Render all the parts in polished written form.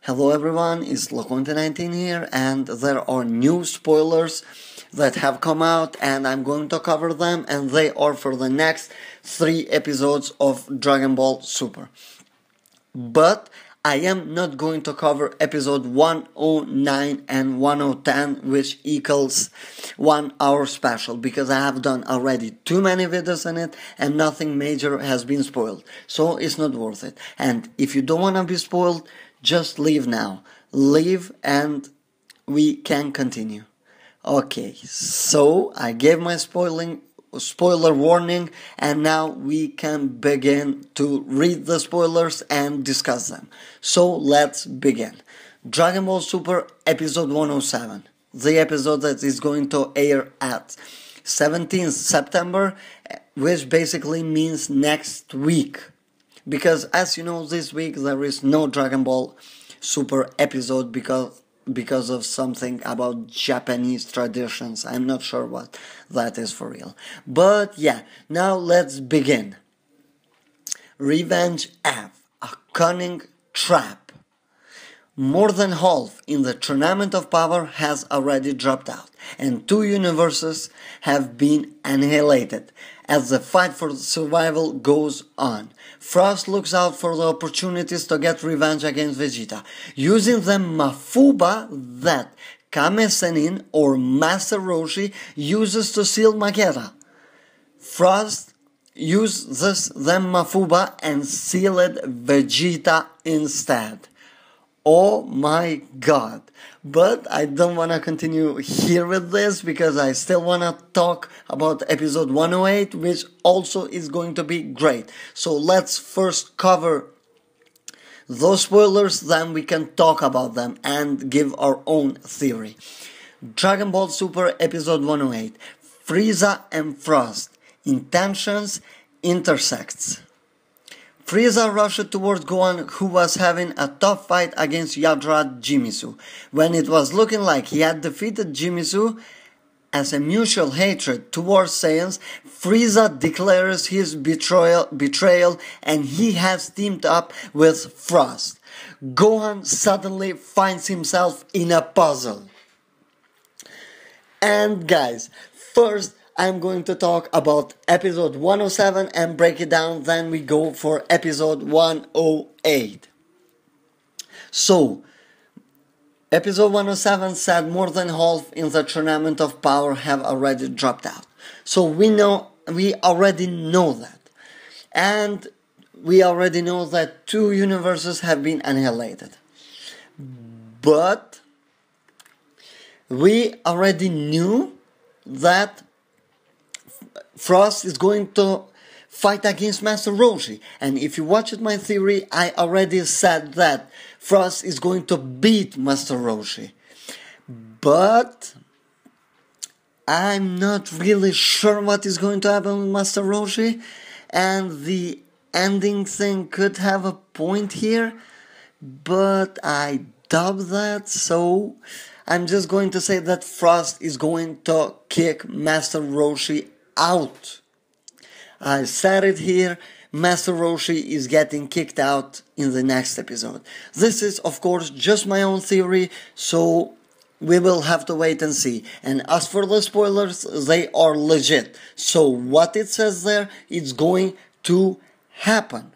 Hello everyone, it's Loconte19 here, and there are new spoilers that have come out, and I'm going to cover them, and they are for the next 3 episodes of Dragon Ball Super. But I am not going to cover episode 109 and 110, which equals 1 hour special, because I have done already too many videos on it and nothing major has been spoiled. So it's not worth it. And if you don't want to be spoiled, just leave now. Leave and we can continue. Okay, so I gave my spoiler warning, and now we can begin to read the spoilers and discuss them. So let's begin. Dragon Ball Super episode 107, the episode that is going to air at 17th September, which basically means next week. Because as you know, this week there is no Dragon Ball Super episode because of something about Japanese traditions. I'm not sure what that is for real. But yeah, now let's begin. Revenge F, a cunning trap. More than half in the Tournament of Power has already dropped out, and 2 universes have been annihilated. As the fight for survival goes on, Frost looks out for the opportunities to get revenge against Vegeta, using the Mafuba that Kame Sennin or Master Roshi uses to seal Magera. Frost uses the Mafuba and sealed Vegeta instead. Oh my god. But I don't want to continue here with this because I still want to talk about episode 108, which also is going to be great. So let's first cover those spoilers, then we can talk about them and give our own theory. Dragon Ball Super episode 108, Frieza and Frost, intentions intersects. Frieza rushed towards Gohan, who was having a tough fight against Yadrat Jimisu. When it was looking like he had defeated Jimisu, as a mutual hatred towards Saiyans, Frieza declares his betrayal and he has teamed up with Frost. Gohan suddenly finds himself in a puzzle. And guys, first I'm going to talk about episode 107 and break it down, then we go for episode 108. So, episode 107 said more than half in the Tournament of Power have already dropped out. So we already know that. And we already know that 2 universes have been annihilated. But we already knew that Frost is going to fight against Master Roshi. And if you watched my theory, I already said that Frost is going to beat Master Roshi. But I'm not really sure what is going to happen with Master Roshi. And the ending thing could have a point here. But I doubt that. So I'm just going to say that Frost is going to kick Master Roshi out. I said it here, Master Roshi is getting kicked out in the next episode. This is of course just my own theory, so we will have to wait and see. And as for the spoilers, they are legit. So what it says there, it's going to happen.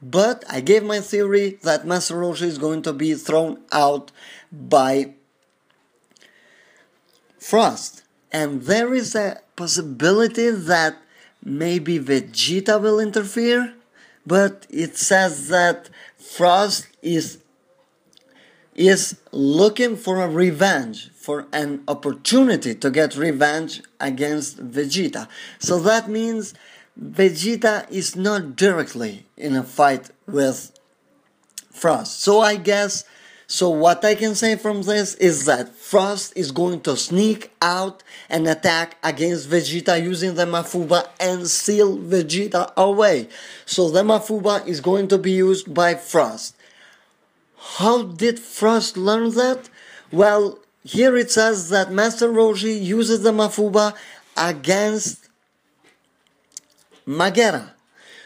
But I gave my theory that Master Roshi is going to be thrown out by Frost. And there is a possibility that maybe Vegeta will interfere, but it says that Frost is looking for a revenge, for an opportunity to get revenge against Vegeta. So that means Vegeta is not directly in a fight with Frost. So what I can say from this is that Frost is going to sneak out and attack against Vegeta using the Mafuba and seal Vegeta away. So the Mafuba is going to be used by Frost. How did Frost learn that? Well, here it says that Master Roshi uses the Mafuba against Magera.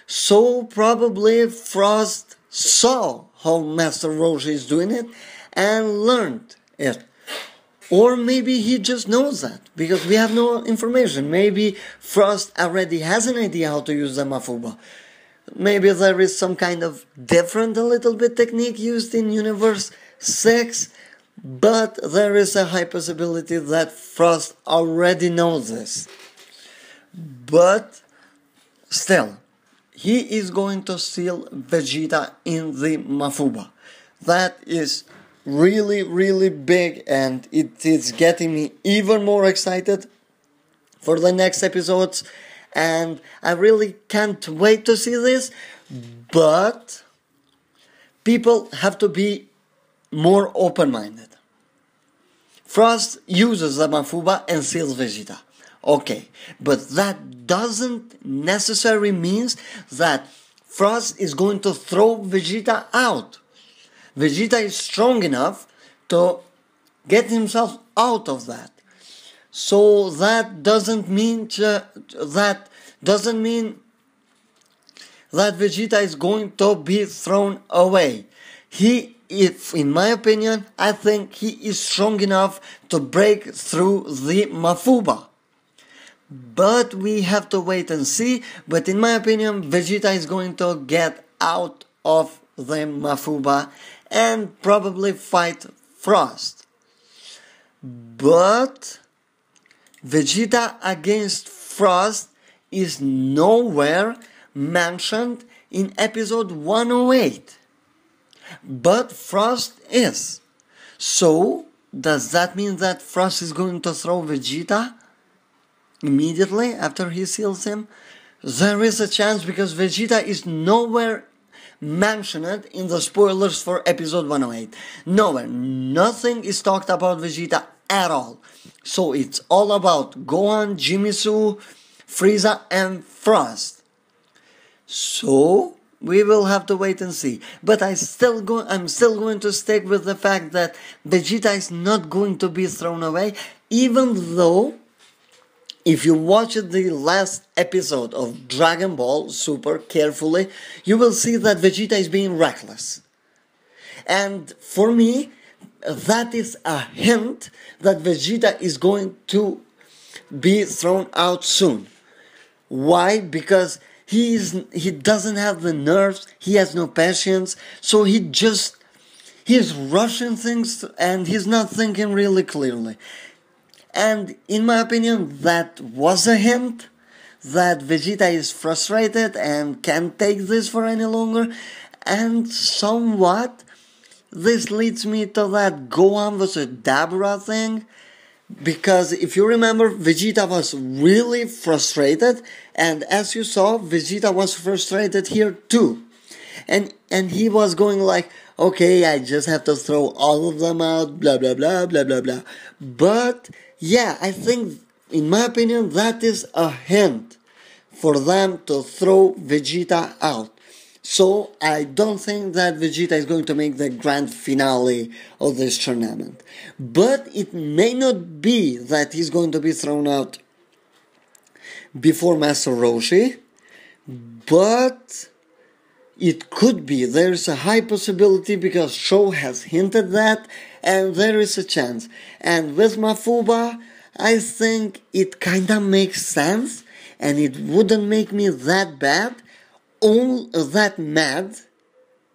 So probably Frost saw how Master Roshi is doing it and learned it. Or maybe he just knows that, because we have no information. Maybe Frost already has an idea how to use the Mafuba. Maybe there is some kind of different a little bit technique used in Universe 6, but there is a high possibility that Frost already knows this. But still, he is going to seal Vegeta in the Mafuba. That is really, really big, and it is getting me even more excited for the next episodes, and I really can't wait to see this. But people have to be more open-minded. Frost uses the Mafuba and seals Vegeta. Okay, but that doesn't necessarily mean that Frost is going to throw Vegeta out. Vegeta is strong enough to get himself out of that. So that doesn't mean that Vegeta is going to be thrown away. In my opinion, I think he is strong enough to break through the Mafuba. But we have to wait and see. But in my opinion, Vegeta is going to get out of the Mafuba and probably fight Frost. But Vegeta against Frost is nowhere mentioned in episode 108. But Frost is. So, does that mean that Frost is going to throw Vegeta immediately after he seals him? There is a chance, because Vegeta is nowhere mentioned in the spoilers for episode 108. Nowhere. Nothing is talked about Vegeta at all. So it's all about Gohan, Jimisu, Frieza and Frost. So we will have to wait and see. But I'm still going to stick with the fact that Vegeta is not going to be thrown away, even though if you watch the last episode of Dragon Ball Super carefully, you will see that Vegeta is being reckless. And for me, that is a hint that Vegeta is going to be thrown out soon. Why? Because he doesn't have the nerves, he has no patience, so he's rushing things and he's not thinking really clearly. And in my opinion, that was a hint that Vegeta is frustrated and can't take this for any longer. And somewhat, this leads me to that Gohan vs. Dabura thing. Because if you remember, Vegeta was really frustrated. And as you saw, Vegeta was frustrated here too. And he was going like, okay, I just have to throw all of them out, blah, blah, blah, blah, blah, blah. But yeah, I think, in my opinion, that is a hint for them to throw Vegeta out. So I don't think that Vegeta is going to make the grand finale of this tournament. But it may not be that he's going to be thrown out before Master Roshi. But it could be. There's a high possibility, because Show has hinted that, and there is a chance. And with Mafuba, I think it kinda makes sense, and it wouldn't make me that bad, that mad.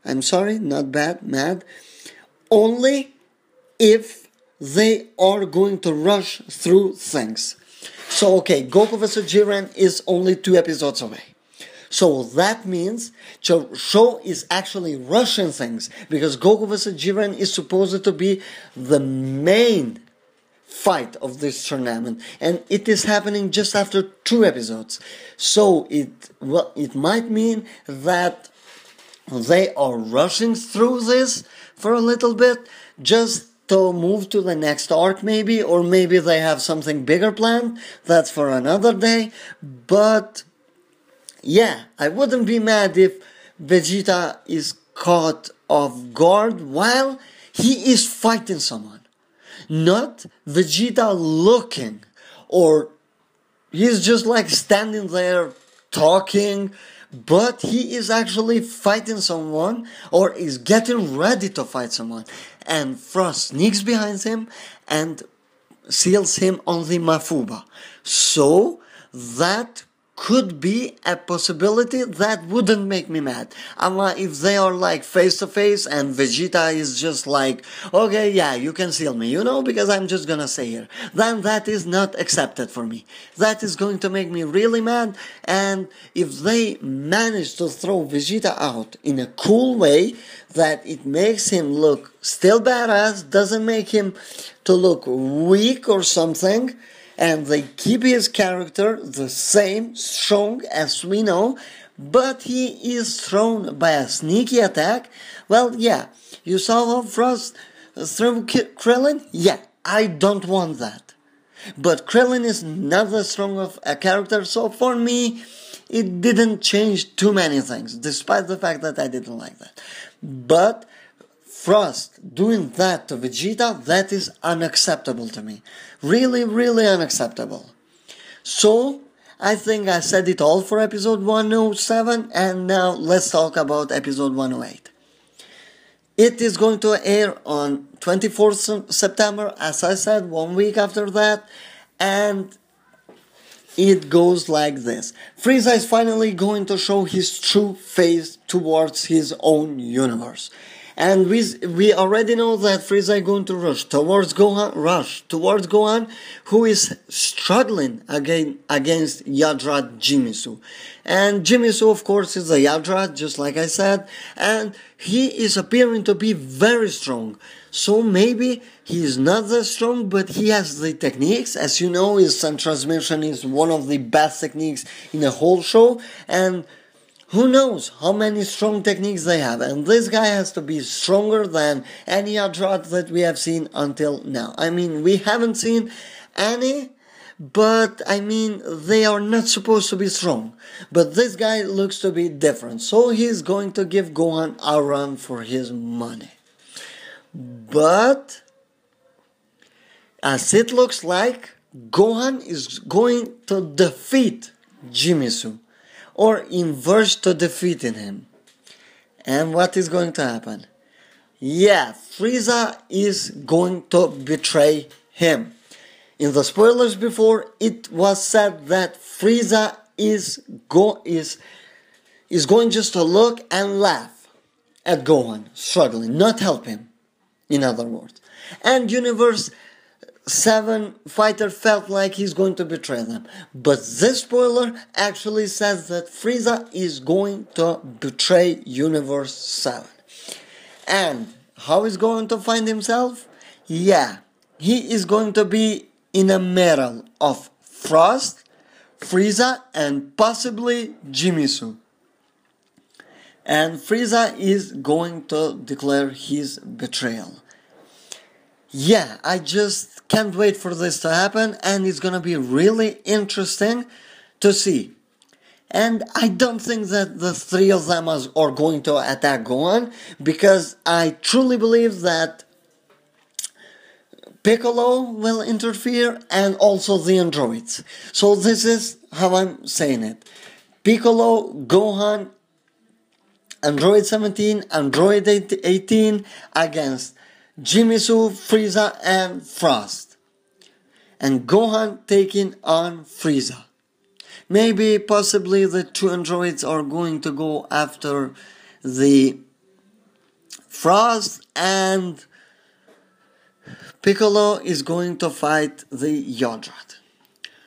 I'm sorry, not bad, mad. Only if they are going to rush through things. So, okay, Goku vs. Jiren is only 2 episodes away. So that means Show is actually rushing things, because Goku vs. Jiren is supposed to be the main fight of this tournament, and it is happening just after 2 episodes. So it might mean that they are rushing through this for a little bit, just to move to the next arc maybe, or maybe they have something bigger planned. That's for another day. But yeah, I wouldn't be mad if Vegeta is caught off guard while he is fighting someone. Not Vegeta looking, or he's just like standing there talking, but he is actually fighting someone or is getting ready to fight someone, and Frost sneaks behind him and seals him on the Mafuba. So that could be a possibility that wouldn't make me mad. If they are like face to face and Vegeta is just like, okay, yeah, you can seal me, because I'm just gonna stay here. Then that is not accepted for me. That is going to make me really mad. And if they manage to throw Vegeta out in a cool way that it makes him look still badass, doesn't make him to look weak or something, and they keep his character the same, strong as we know, but he is thrown by a sneaky attack. Well, yeah, you saw how Frost threw Krillin? Yeah, I don't want that. But Krillin is not that strong of a character, so for me, it didn't change too many things, despite the fact that I didn't like that. But Frost doing that to Vegeta, that is unacceptable to me. Really, really unacceptable. So, I think I said it all for episode 107, and now let's talk about episode 108. It is going to air on 24th September, as I said, 1 week after that, and it goes like this. Frieza is finally going to show his true face towards his own universe. And we already know that Frieza is going to rush towards Gohan, who is struggling against Yadrat Jimisu. And Jimisu, of course, is a Yadrat, just like I said, and he is appearing to be very strong. So maybe he is not that strong, but he has the techniques. As you know, his Sun Transmission is one of the best techniques in the whole show, and who knows how many strong techniques they have. And this guy has to be stronger than any Yadrat that we have seen until now. We haven't seen any, but they are not supposed to be strong. But this guy looks to be different. So he's going to give Gohan a run for his money. But as it looks like, Gohan is going to defeat Jimisu, or inverse to defeating him. And what is going to happen? Yeah, Frieza is going to betray him. In the spoilers before, it was said that Frieza is going just to look and laugh at Gohan struggling, not help him, in other words. And Universe 7 fighter felt like he's going to betray them. But this spoiler actually says that Frieza is going to betray Universe 7. And how is going to find himself? Yeah, he is going to be in a battle of Frost, Frieza, and possibly Jimisu. And Frieza is going to declare his betrayal. Yeah, I just can't wait for this to happen, and it's gonna be really interesting to see. And I don't think that the three of them are going to attack Gohan, because I truly believe that Piccolo will interfere, and also the androids. So this is how I'm saying it. Piccolo, Gohan, Android 17, Android 18 against Jimisu, Frieza, and Frost. And Gohan taking on Frieza. Maybe, possibly, the two androids are going to go after the Frost, and Piccolo is going to fight the Yadrat.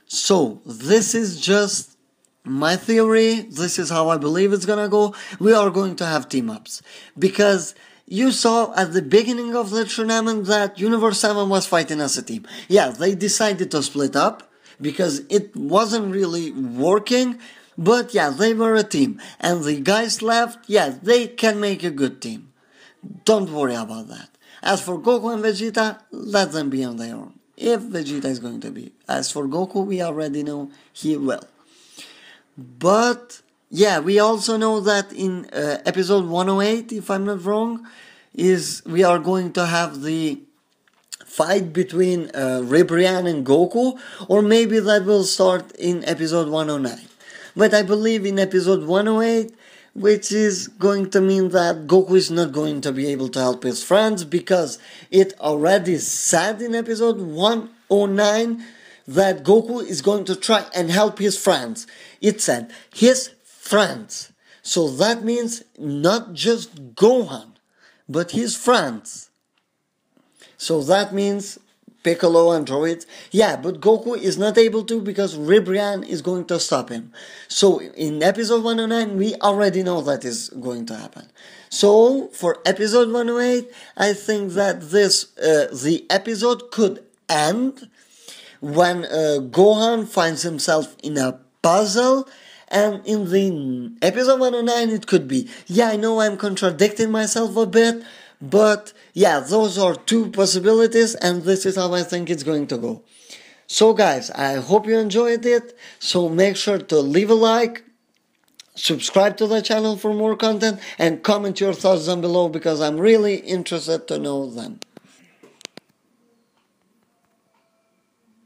So, this is just my theory. This is how I believe it's gonna go. We are going to have team-ups. Because you saw at the beginning of the tournament that Universe 7 was fighting as a team. Yeah, they decided to split up because it wasn't really working, but yeah, they were a team. And the guys left, yeah, they can make a good team. Don't worry about that. As for Goku and Vegeta, let them be on their own. If Vegeta is going to be. As for Goku, we already know he will. But yeah, we also know that in episode 108, if I'm not wrong, we are going to have the fight between Ribrianne and Goku, or maybe that will start in episode 109. But I believe in episode 108, which is going to mean that Goku is not going to be able to help his friends, because it already said in episode 109 that Goku is going to try and help his friends. It said his friends. So that means not just Gohan, but his friends. So that means Piccolo and droids. Yeah, but Goku is not able to because Ribrianne is going to stop him. So in episode 109, we already know that is going to happen. So for episode 108, I think that the episode could end when Gohan finds himself in a puzzle. And in the episode 109, it could be. Yeah, I know I'm contradicting myself a bit, but yeah, those are two possibilities, and this is how I think it's going to go. So guys, I hope you enjoyed it. So make sure to leave a like, subscribe to the channel for more content, and comment your thoughts down below because I'm really interested to know them.